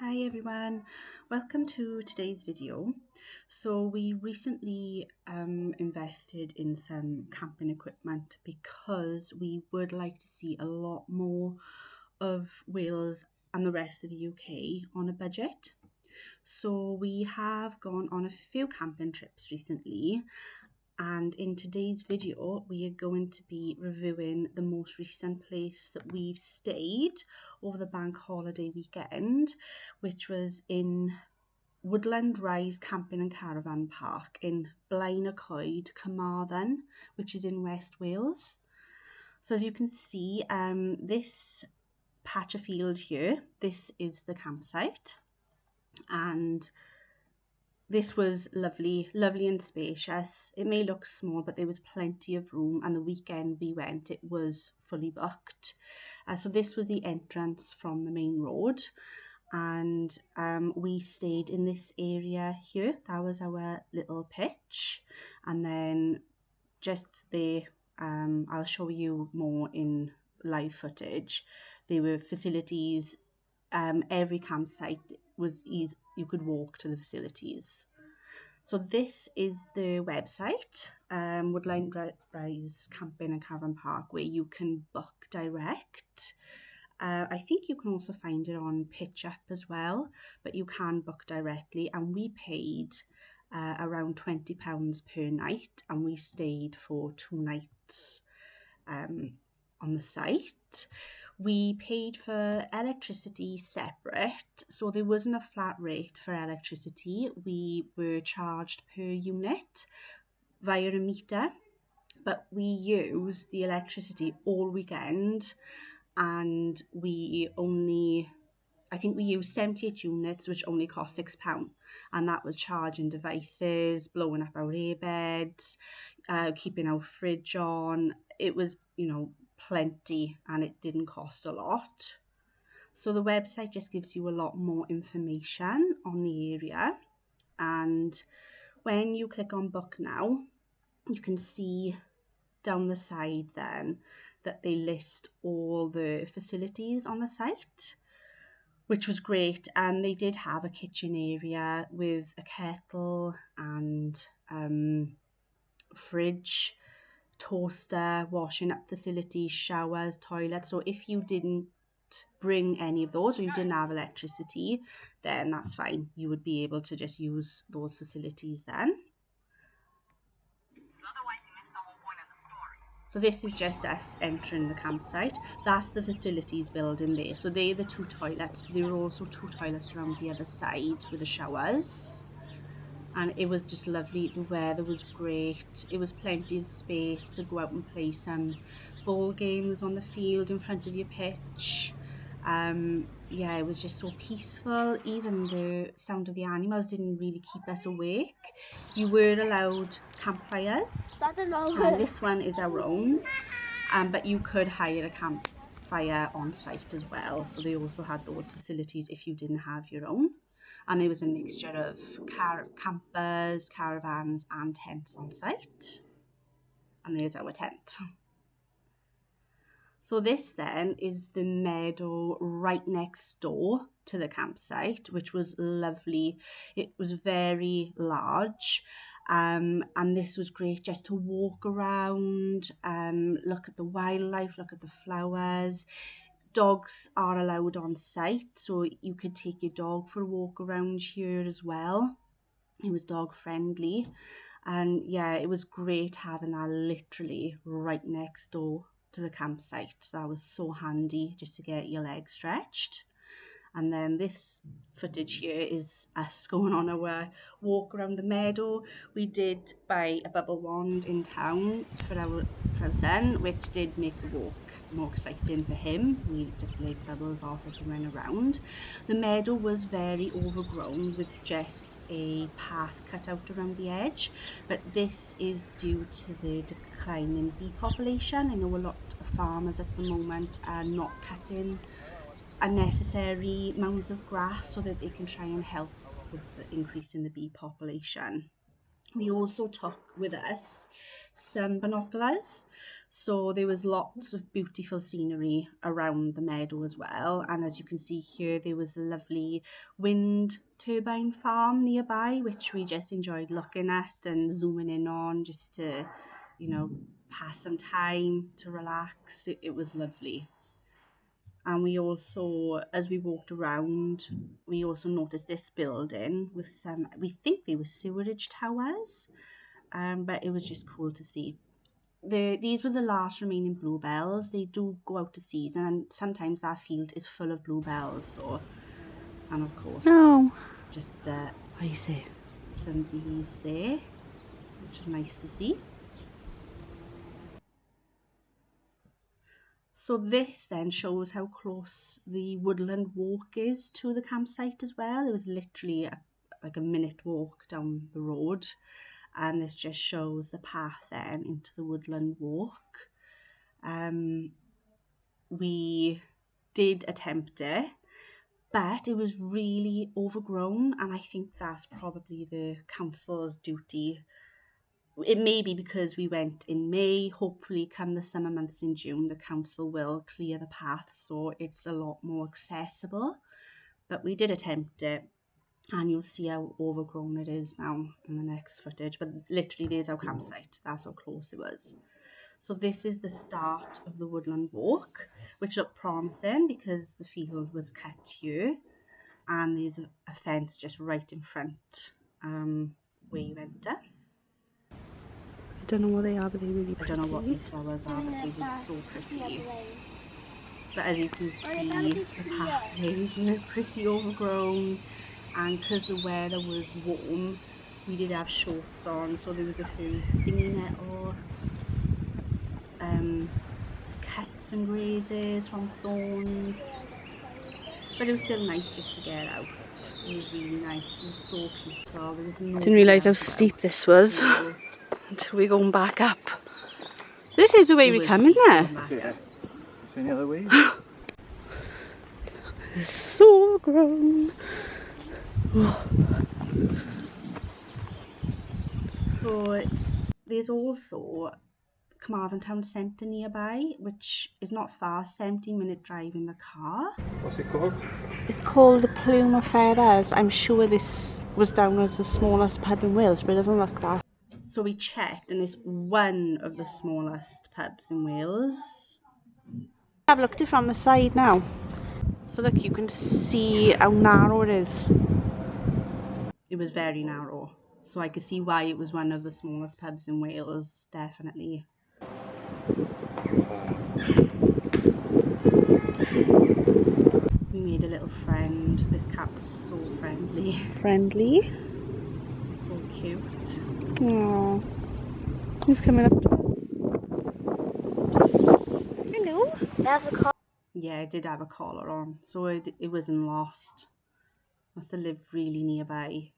Hi everyone, welcome to today's video. So we recently invested in some camping equipment because we would like to see a lot more of Wales and the rest of the UK on a budget. So we have gone on a few camping trips recently, and in today's video we are going to be reviewing the most recent place that we've stayed over the bank holiday weekend, which was in Woodland Camping and Caravan Park in Blean Y Coed, Carmarthen, which is in West Wales. So as you can see, this patch of field here, this is the campsite, and this was lovely and spacious. It may look small, but there was plenty of room, and the weekend we went, it was fully booked. So this was the entrance from the main road, and we stayed in this area here. That was our little pitch, and then just there, I'll show you more in live footage. There were facilities. Every campsite was easy, you could walk to the facilities. So this is the website, Woodland Camping and Caravan Park, where you can book direct. I think you can also find it on Pitch Up as well, but you can book directly, and we paid around £20 per night, and we stayed for 2 nights on the site. We paid for electricity separate, so there wasn't a flat rate for electricity. We were charged per unit via a meter, but we used the electricity all weekend, and I think we used 78 units, which only cost £6, and that was charging devices, blowing up our earbeds, keeping our fridge on. It was, plenty, and it didn't cost a lot. So the website just gives you a lot more information on the area, and when you click on book now, you can see down the side then that they list all the facilities on the site, which was great. And they did have a kitchen area with a kettle and fridge, toaster, washing up facilities, showers, toilets. So if you didn't bring any of those, or you didn't have electricity, then that's fine. You would be able to just use those facilities then. So this is just us entering the campsite. That's the facilities building there. So they're the 2 toilets. There were also 2 toilets around the other side with the showers. And it was just lovely. The weather was great. It was plenty of space to go out and play some ball games on the field in front of your pitch. Yeah, it was just so peaceful. Even the sound of the animals didn't really keep us awake. You were allowed campfires, and this one is our own, but you could hire a campfire on site as well. So they also had those facilities if you didn't have your own. And there was a mixture of campers, caravans and tents on site. And there's our tent. So this then is the meadow right next door to the campsite, which was lovely. It was very large, and this was great just to walk around, look at the wildlife, look at the flowers. Dogs are allowed on site, so you could take your dog for a walk around here as well. It was dog friendly, and yeah, it was great having that literally right next door to the campsite. So that was so handy just to get your legs stretched. And then this footage here is us going on our walk around the meadow. We did buy a bubble wand in town for our son, which did make the walk more exciting for him. We just laid bubbles off as we went around. The meadow was very overgrown with just a path cut out around the edge, but this is due to the decline in bee population. I know a lot of farmers at the moment are not cutting unnecessary mounds of grass so that they can try and help with the increase in the bee population. We also took with us some binoculars, so there was lots of beautiful scenery around the meadow as well. And as you can see here, there was a lovely wind turbine farm nearby, which we just enjoyed looking at and zooming in on, just to, you know, pass some time to relax. It was lovely. And we also, as we walked around, we also noticed this building with some, we think they were sewerage towers, but it was just cool to see. These were the last remaining bluebells. They do go out to season, and sometimes that field is full of bluebells. So, and of course, just I see some bees there, which is nice to see. So this then shows how close the woodland walk is to the campsite as well. It was literally like a minute walk down the road, and this just shows the path then into the woodland walk. We did attempt it, but it was really overgrown, and I think that's probably the council's duty. It may be because we went in May. Hopefully come the summer months in June, the council will clear the path so it's a lot more accessible. But we did attempt it, and you'll see how overgrown it is now in the next footage. But literally there's our campsite, that's how close it was. So this is the start of the woodland walk, which looked promising because the field was cut here, and there's a fence just right in front where you enter. I don't know what they are, but they're really pretty. I don't know what these flowers are, but they look so pretty. But as you can see, the pathways were pretty overgrown, and because the weather was warm, we did have shorts on, so there was a few stingy nettle, cuts and grazes from thorns. But it was still nice just to get out. It was really nice. It was so peaceful. There was no. Didn't realise how steep this was until we're going back up. This is the way we come, isn't it? Yeah. Any other way? It's so grown. So there's also Carmarthen Town Centre nearby, which is not far, 17-minute drive in the car. What's it called? It's called the Plume of Feathers. I'm sure this was down as the smallest pub in Wales, but it doesn't look that. So we checked, and it's one of the smallest pubs in Wales. I've looked at it from the side now. So look, you can see how narrow it is. It was very narrow, so I could see why it was one of the smallest pubs in Wales, definitely. We made a little friend. This cat was so friendly. Friendly. So cute. Aww. He's coming up to us. Hello. There's a collar. Yeah, it did have a collar on, so it wasn't lost. Must have lived really nearby.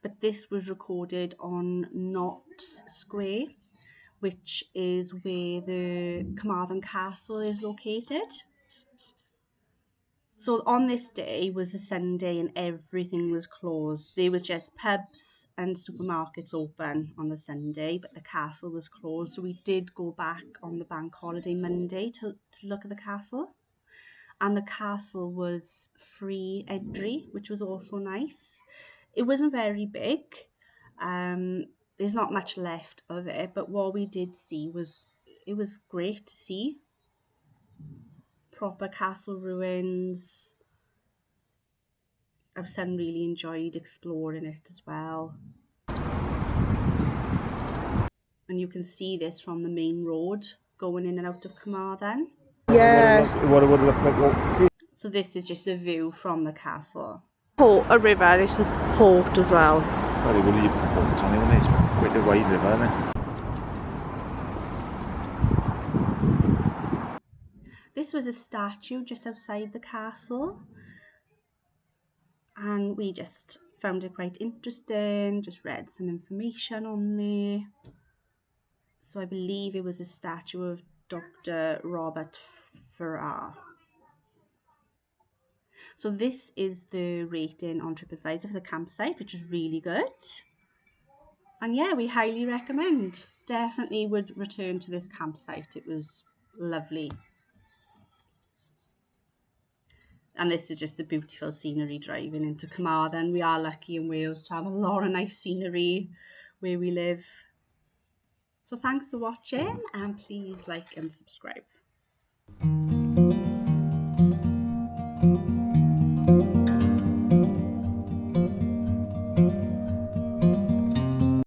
But this was recorded on Notts Square, which is where the Carmarthen Castle is located. So on this day was a Sunday and everything was closed. There was just pubs and supermarkets open on the Sunday, but the castle was closed. So we did go back on the bank holiday Monday to look at the castle. And the castle was free entry, which was also nice. It wasn't very big. There's not much left of it, but what we did see was, it was great to see. Proper castle ruins. Our son really enjoyed exploring it as well. And you can see this from the main road going in and out of Carmarthen. Yeah. What it would look like. So this is just a view from the castle. Port, a river, it's a port as well. Well, they would leave the boats on it, it's quite a wide river, isn't it? This was a statue just outside the castle, and we just found it quite interesting, just read some information on there. So I believe it was a statue of Dr. Robert Farrar. So this is the rating on TripAdvisor for the campsite, which is really good. And yeah, we highly recommend. Definitely would return to this campsite. It was lovely. And this is just the beautiful scenery driving into Carmarthen. We are lucky in Wales to have a lot of nice scenery where we live. So thanks for watching, and please like and subscribe.